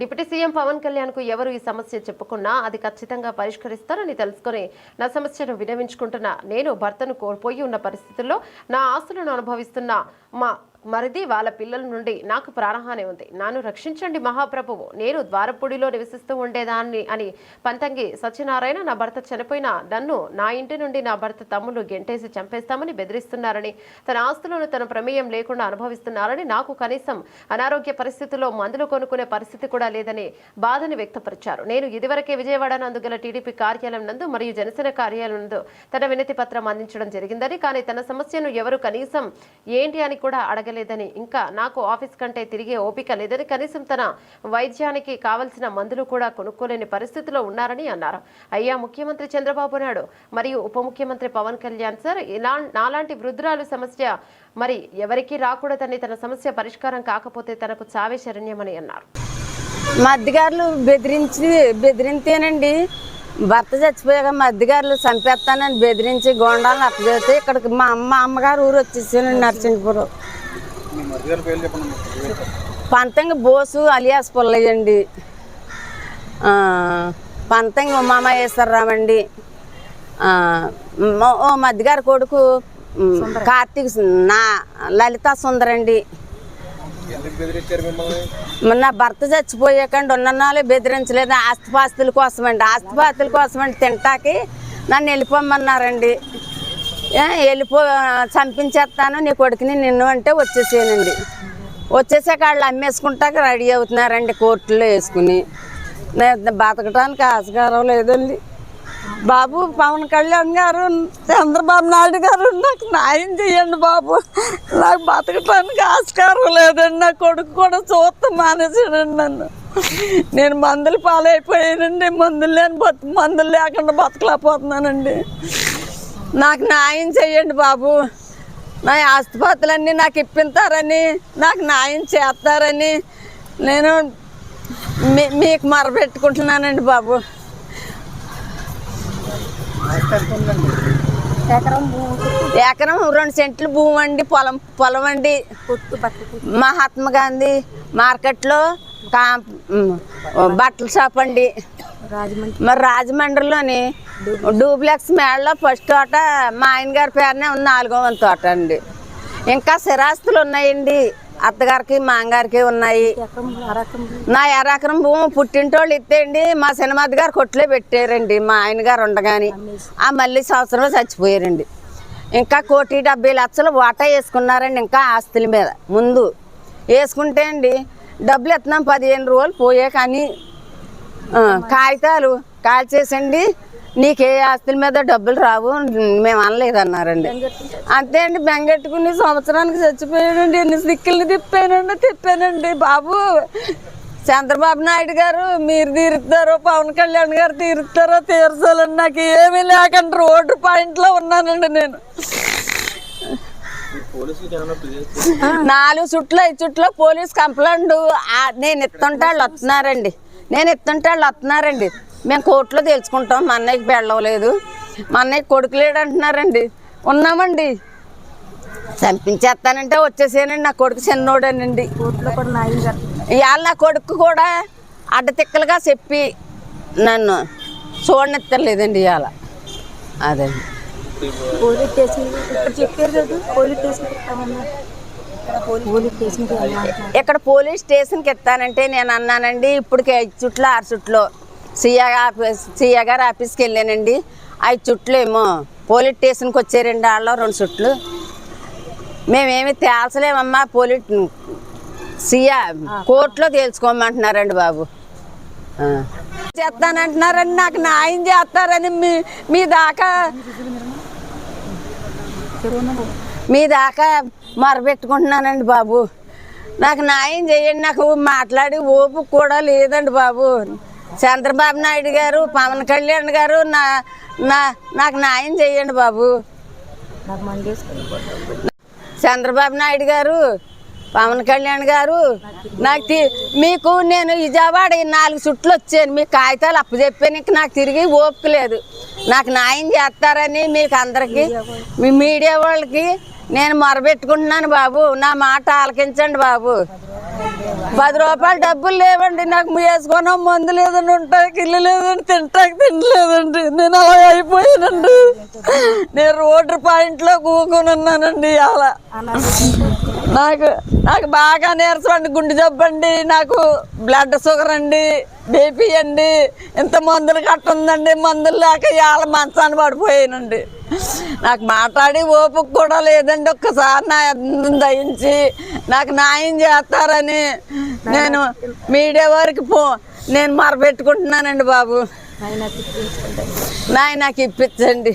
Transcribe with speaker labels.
Speaker 1: Deputy CM Pawan Kalyan కు ఎవరు ఈ సమస్య చెప్పుకున్నా అది ఖచ్చితంగా పరిష్కరిస్తారని తెలుసుకుని నా సమస్యను విన్నవించుకుంటున్నా. నేను భర్తను కోల్పోయి ఉన్న పరిస్థితుల్లో నా ఆస్తులను అనుభవిస్తున్న మా మరిది వాళ్ళ పిల్లల నుండి నాకు ప్రాణహాని ఉంది. నన్ను రక్షించండి మహాప్రభువు. నేను ద్వారపూడిలో నివసిస్తూ ఉండేదాన్ని అని పంతంగి సత్యనారాయణ నా భర్త చనిపోయిన నన్ను నా ఇంటి నుండి నా భర్త తమ్ముడు గెంటేసి చంపేస్తామని బెదిరిస్తున్నారని, తన ఆస్తులను తన ప్రమేయం లేకుండా అనుభవిస్తున్నారని, నాకు కనీసం అనారోగ్య పరిస్థితుల్లో మందులు కొనుక్కునే పరిస్థితి కూడా లేదని బాధని వ్యక్తపరిచారు. నేను ఇదివరకే విజయవాడ నందుగల టీడీపీ కార్యాలయం నందు మరియు జనసేన కార్యాలయం నందు తన వినతి పత్రం అందించడం జరిగిందని, కానీ తన సమస్యను ఎవరు కనీసం ఏంటి అని కూడా అడగలేదని, ఇంకా నాకు ఆఫీస్ కంటే తిరిగే ఓపిక లేదని, కనీసం తన వైద్యానికి కావలసిన మందులు కూడా కొనుక్కోలేని పరిస్థితిలో ఉన్నారని అన్నారు. అయ్యా ముఖ్యమంత్రి చంద్రబాబు నాయుడు మరియు ఉప ముఖ్యమంత్రి పవన్ కళ్యాణ్ సార్, నాలాంటి వృద్ధురాలు సమస్య మరి ఎవరికి రాకూడదని, తన సమస్య పరిష్కారం కాకపోతే తనకు చావే శరణ్యమని అన్నారు.
Speaker 2: మా అధికారులు బెదిరింతేనండి భర్త చచ్చిపోయాక మా అధికారులు చంపేస్తానని బెదిరించి గోండాలను అప్పచెప్తే ఇక్కడికి మా అమ్మగారు ఊరు వచ్చేసానండి నరసింహపురం. పంతంగి బోసు అలియాస్ పుల్లయ్య అండి, పంతంగి ఉమామహేశ్వరరావు అండి, ఓ మధ్యగారి కొడుకు కార్తీక్, నా లలితా సుందరండి. నా భర్త చచ్చిపోయాకండి ఉన్ననాలే బెదిరించలేదు. ఆస్తిపాస్తుల కోసమండి తింటాకి నన్ను వెళ్ళిపోమన్నారండి. చంపించేస్తాను నీ కొడుకుని నిన్ను అంటే వచ్చేసానండి. వచ్చేసాక వాళ్ళు అమ్మేసుకుంటాక రెడీ అవుతున్నారండి కోర్టులో వేసుకుని. బతకడానికి ఆస్కారం లేదండి బాబు. పవన్ కళ్యాణ్ గారు, చంద్రబాబు నాయుడు గారు నాకు న్యాయం చేయండి బాబు. నాకు బతకటానికి ఆస్కారం లేదండి. నా కొడుకు కూడా చూస్తా మానేసాడండి నన్ను. నేను మందులు పాలైపోయానండి. మందులు లేకుండా బతకలేకపోతున్నానండి. నాకు న్యాయం చేయండి బాబు. నా ఆస్తిపాతులన్నీ నాకు ఇప్పిస్తారని, నాకు న్యాయం చేస్తారని నేను మీకు మొరపెట్టుకుంటున్నానండి బాబు. ఎకరం 2 సెంట్లు భూమి అండి, పొలం అండి. మహాత్మా గాంధీ మార్కెట్లో బట్టల షాప్ అండి. మరి రాజమండ్రిలోని డూప్లెక్స్ మేడలో ఫస్ట్ తోట మా ఆయన గారి పేరునే ఉంది, 4వ వంతు తోట అండి. ఇంకా స్థిరాస్తులు ఉన్నాయండి, అత్తగారికి మాంగారికి ఉన్నాయి. నా ఎకరం భూమి పుట్టింటోళ్ళు ఇస్తేండి మా సినిమాది గారు కొట్లో పెట్టారండి. మా ఆయన గారు ఉండగాని ఆ మళ్ళీ సంవత్సరంలో చచ్చిపోయారండి. ఇంకా 1,70,00,000 వాటా వేసుకున్నారండి. ఇంకా ఆస్తుల మీద ముందు వేసుకుంటే అండి డబ్బులు ఎత్తున్నాం 15 రోజులు పోయే, కానీ కాగితాలు కాల్చేసండి నీకే ఆస్తుల మీద డబ్బులు రావు మేము అనలేదన్నారండి. అంతే అండి, బెంగెట్టుకుని సంవత్సరానికి చచ్చిపోయానండి. ఎన్ని దిక్కుల్ని తిప్పానండి బాబు. చంద్రబాబు నాయుడు గారు మీరు తీరుతారో, పవన్ కళ్యాణ్ గారు తీరుతారో తీర్చాలండి. నాకు ఏమీ లేకుండా రోడ్డు పాయింట్లో ఉన్నానండి నేను. 4 చుట్లు 5 చుట్లో పోలీస్ కంప్లైంట్ నేను ఇస్తుంటే వాళ్ళు వస్తున్నారండి. మేము కోర్టులో తెలుసుకుంటాం. మా అన్నయ్యకి పెళ్ళవలేదు, మా అన్నయ్యకి కొడుకు లేడు అంటున్నారండి. ఉన్నామండి, చంపించేస్తానంటే వచ్చేసానండి. నా కొడుకు చిన్నోడేనండి. ఇవాళ నా కొడుకు కూడా అడ్డతిక్కలుగా చెప్పి నన్ను చూడనిత్తలేదండి ఇవాళ. అదండి ఇక్కడ పోలీస్ స్టేషన్కి ఇస్తానంటే నేను అన్నానండి. ఇప్పటికి 5 చుట్లు 6 చుట్లు సిఐ గారు ఆఫీస్కి వెళ్ళానండి. 5 చుట్లు ఏమో పోలీస్ స్టేషన్కి వచ్చారండి. వాళ్ళు 2 చుట్లు మేమేమి తేల్చలేమమ్మా, సిఐ కోర్టులో తేల్చుకోమంటున్నారండి బాబు. చేస్తానంటున్నారండి, నాకు న్యాయం చేస్తారని మీ దాకా మొరపెట్టుకుంటున్నానండి బాబు. నాకు న్యాయం చేయండి. నాకు మాట్లాడి ఓపిక కూడా లేదండి బాబు. చంద్రబాబు నాయుడు గారు, పవన్ కళ్యాణ్ గారు నాకు న్యాయం చేయండి బాబు. చంద్రబాబు నాయుడు గారు, పవన్ కళ్యాణ్ గారు మీకు నేను విజయవాడ 4 చుట్లు వచ్చాను. మీ కాగితాలు అప్పచెప్పాను. ఇంక నాకు తిరిగి ఓపిక లేదు. నాకు న్యాయం చేస్తారని మీకు అందరికీ మీ మీడియా వాళ్ళకి నేను మొరపెట్టుకుంటున్నాను బాబు. నా మాట ఆలకించండి బాబు. 10 రూపాయలు డబ్బులు లేవండి నాకు. వేసుకున్నాం మందు లేదండి, ఉంటాకి ఇల్లు లేదండి, తింటాకి తినలేదండి. నేను అలా అయిపోయానండి. నేను రోడ్డు పాయింట్లో కూకొని ఉన్నానండి. అలా నాకు బాగా నీరసం అండి, గుండె జబ్బు అండి, నాకు బ్లడ్ షుగర్ అండి, బీపీ అండి, ఇంత మందులు కట్టుందండి. మందులు లేక ఇవాళ మంచాన్ని పడిపోయానండి. నాకు మాట్లాడి ఓపిక కూడా లేదండి. ఒక్కసారి నా దయించి నాకు న్యాయం చేస్తారని నేను మీడియా వరకు నేను మరపెట్టుకుంటున్నానండి బాబు. నాకు ఇప్పించండి.